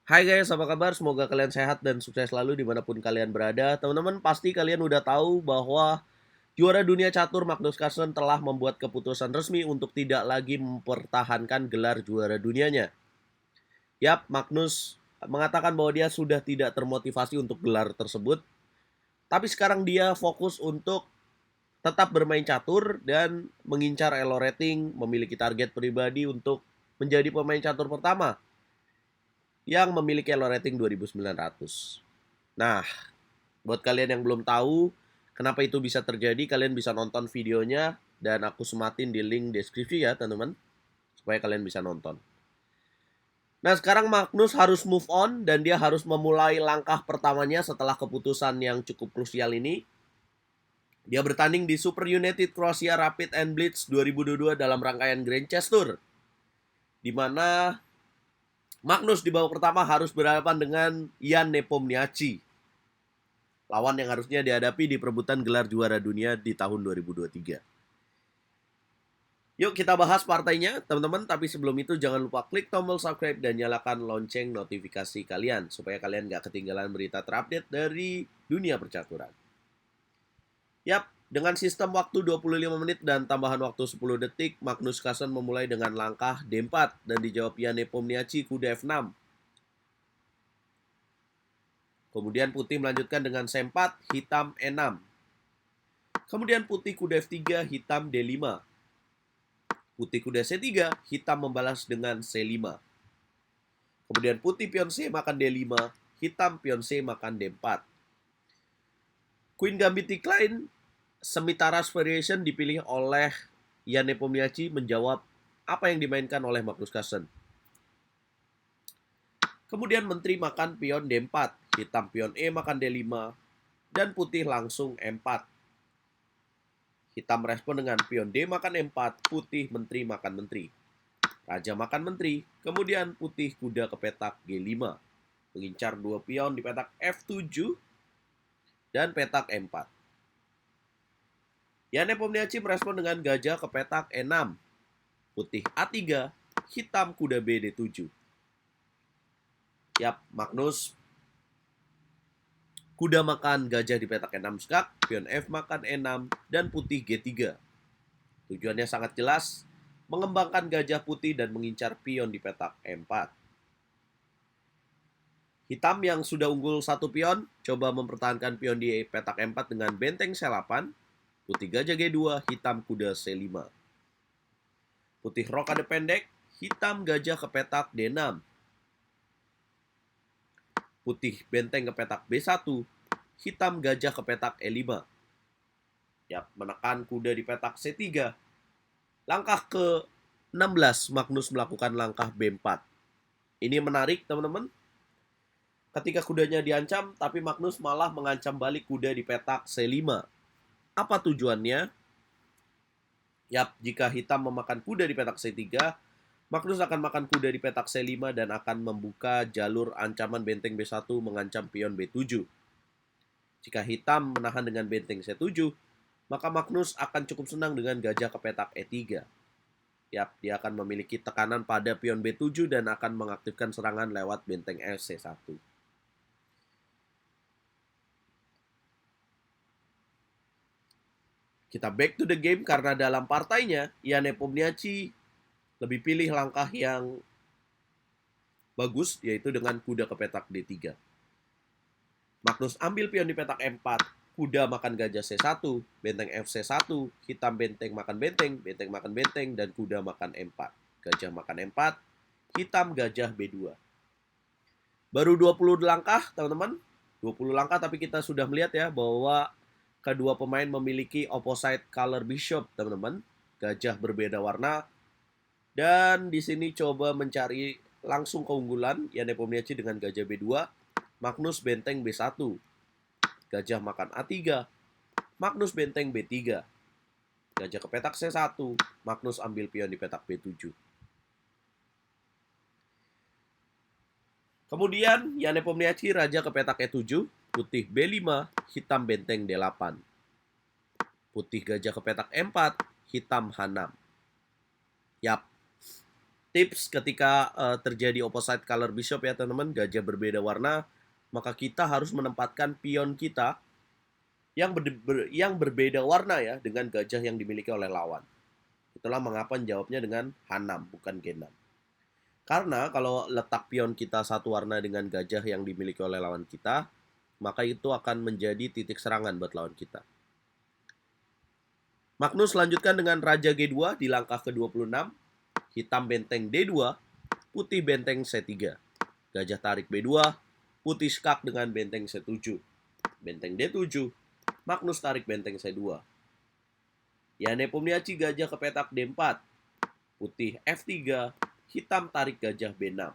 Hai guys, apa kabar? Semoga kalian sehat dan sukses selalu dimanapun kalian berada. Teman-teman, pasti kalian udah tahu bahwa juara dunia catur Magnus Carlsen telah membuat keputusan resmi untuk tidak lagi mempertahankan gelar juara dunianya. Yap, Magnus mengatakan bahwa dia sudah tidak termotivasi untuk gelar tersebut. Tapi sekarang dia fokus untuk tetap bermain catur dan mengincar elo rating, memiliki target pribadi untuk menjadi pemain catur pertama yang memiliki elo rating 2900. Nah, buat kalian yang belum tahu kenapa itu bisa terjadi, kalian bisa nonton videonya dan aku sematin di link deskripsi ya, teman-teman, supaya kalian bisa nonton. Nah, sekarang Magnus harus move on dan dia harus memulai langkah pertamanya setelah keputusan yang cukup krusial ini. Dia bertanding di Super United Croatia Rapid and Blitz 2022 dalam rangkaian Grand Chess Tour, di mana Magnus di babak pertama harus berhadapan dengan Jan Nepomniachtchi, lawan yang harusnya dihadapi di perebutan gelar juara dunia di tahun 2023. Yuk kita bahas partainya, teman-teman. Tapi sebelum itu jangan lupa klik tombol subscribe dan nyalakan lonceng notifikasi kalian supaya kalian gak ketinggalan berita terupdate dari dunia percaturan. Yap, dengan sistem waktu 25 menit dan tambahan waktu 10 detik, Magnus Carlsen memulai dengan langkah D4 dan dijawab Jan Nepomniachtchi kuda F6. Kemudian putih melanjutkan dengan C4, hitam E6. Kemudian putih kuda F3, hitam D5. Putih kuda C3, hitam membalas dengan C5. Kemudian putih pion C makan D5, hitam pion C makan D4. Queen Gambit decline, Semitaras variation dipilih oleh Jan Nepomniachtchi menjawab apa yang dimainkan oleh Magnus Carlsen. Kemudian menteri makan pion D4, hitam pion E makan D5, dan putih langsung E4. Hitam merespon dengan pion D makan E4, putih menteri makan menteri. Raja makan menteri, kemudian putih kuda ke petak G5. Mengincar dua pion di petak F7 dan petak E4. Jan Nepomniachtchi merespon dengan gajah ke petak E6. Putih A3, hitam kuda B D7. Yap, Magnus kuda makan gajah di petak E6 skak, pion F makan E6, dan putih G3. Tujuannya sangat jelas, mengembangkan gajah putih dan mengincar pion di petak E4. Hitam yang sudah unggul satu pion, coba mempertahankan pion di petak E4 dengan benteng C8, putih gajah G2, hitam kuda C5. Putih rokade pendek, hitam gajah ke petak D6. Putih benteng ke petak B1, hitam gajah ke petak E5. Yap, menekan kuda di petak C3. Langkah ke-16, Magnus melakukan langkah B4. Ini menarik, teman-teman. Ketika kudanya diancam, tapi Magnus malah mengancam balik kuda di petak C5. Apa tujuannya? Yap, jika hitam memakan kuda di petak C3, Magnus akan makan kuda di petak C5 dan akan membuka jalur ancaman benteng B1 mengancam pion B7. Jika hitam menahan dengan benteng C7, maka Magnus akan cukup senang dengan gajah ke petak E3. Yap, dia akan memiliki tekanan pada pion B7 dan akan mengaktifkan serangan lewat benteng C1. Kita back to the game karena dalam partainya, Jan Nepomniachtchi lebih pilih langkah yang bagus, yaitu dengan kuda ke petak D3. Magnus ambil pion di petak E4, kuda makan gajah C1, benteng FC1, hitam benteng makan benteng, benteng makan benteng, dan kuda makan E4. Gajah makan E4, hitam gajah B2. Baru 20 langkah, teman-teman. 20 langkah, tapi kita sudah melihat ya bahwa kedua pemain memiliki opposite color bishop, teman-teman. Gajah berbeda warna. Dan di sini coba mencari langsung keunggulan Jan Nepomniachtchi dengan gajah B2, Magnus benteng B1, gajah makan A3, Magnus benteng B3, gajah ke petak C1, Magnus ambil pion di petak B7. Kemudian Jan Nepomniachtchi raja ke petak E7, putih B5, hitam benteng D8. Putih gajah ke petak E4, hitam H6. Yap, tips ketika terjadi opposite color bishop ya teman-teman, gajah berbeda warna, maka kita harus menempatkan pion kita yang berbeda warna ya dengan gajah yang dimiliki oleh lawan. Itulah mengapa jawabnya dengan H6 bukan G6. Karena kalau letak pion kita satu warna dengan gajah yang dimiliki oleh lawan kita, maka itu akan menjadi titik serangan buat lawan kita. Magnus lanjutkan dengan Raja G2 di langkah ke-26. Hitam benteng D2, putih benteng C3. Gajah tarik B2, putih skak dengan benteng C7. Benteng D7, Magnus tarik benteng C2. Yane Pomniachi gajah ke petak D4. Putih F3, hitam tarik gajah B6.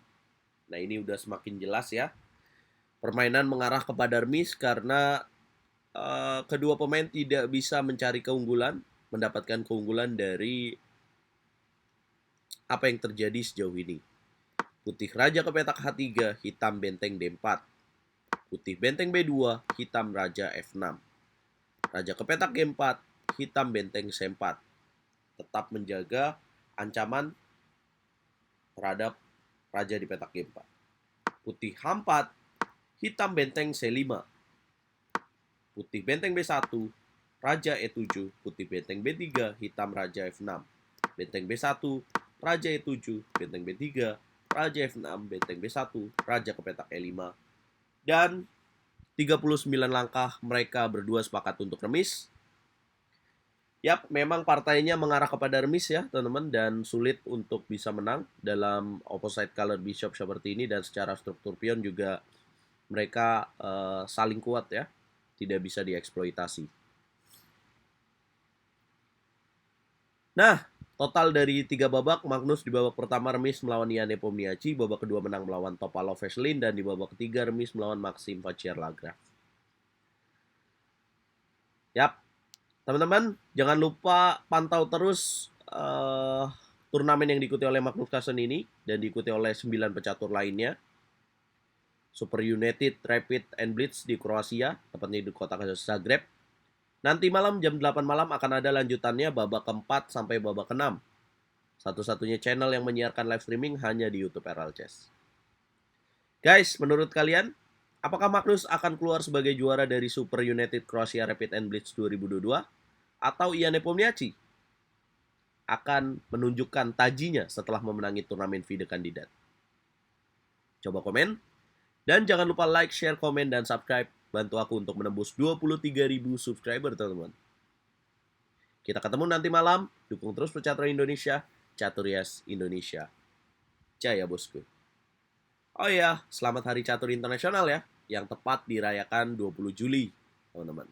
Nah ini udah semakin jelas ya. Permainan mengarah kepada remis karena kedua pemain tidak bisa mencari keunggulan, mendapatkan keunggulan dari apa yang terjadi sejauh ini. Putih raja ke petak H3, hitam benteng D4. Putih benteng B2, hitam raja F6. Raja ke petak G4, hitam benteng C4. Tetap menjaga ancaman terhadap raja di petak G4. Putih H4, hitam benteng C5. Putih benteng B1, raja E7. Putih benteng B3, hitam raja F6. Benteng B1, raja E7, benteng B3, raja F6, benteng B1, raja ke petak E5. Dan 39 langkah mereka berdua sepakat untuk remis. Yap, memang partainya mengarah kepada remis ya teman-teman, dan sulit untuk bisa menang dalam opposite color bishop seperti ini, dan secara struktur pion juga mereka saling kuat ya, tidak bisa dieksploitasi. Nah, total dari 3 babak, Magnus di babak pertama remis melawan Yane Pomniachi, babak kedua menang melawan Topalov Veselin, dan di babak ketiga remis melawan Maxim Vachier-Lagrave. Yap, teman-teman, jangan lupa pantau terus turnamen yang diikuti oleh Magnus Carlsen ini dan diikuti oleh 9 pecatur lainnya. Super United, Rapid, and Blitz di Kroasia, tepatnya di kota Zagreb. Nanti malam jam 8 malam akan ada lanjutannya babak keempat sampai babak ke-6. Satu-satunya channel yang menyiarkan live streaming hanya di YouTube RL Chess. Guys, menurut kalian, apakah Magnus akan keluar sebagai juara dari Super United Croatia Rapid and Blitz 2022? Atau Yane Pomniachi akan menunjukkan tajinya setelah memenangi turnamen FIDE kandidat? Coba komen. Dan jangan lupa like, share, komen, dan subscribe. Bantu aku untuk menembus 23.000 subscriber, teman-teman. Kita ketemu nanti malam. Dukung terus Pecatur Indonesia. Catur Yes Indonesia. Jaya bosku. Oh iya, selamat Hari Catur Internasional ya. Yang tepat dirayakan 20 Juli, teman-teman.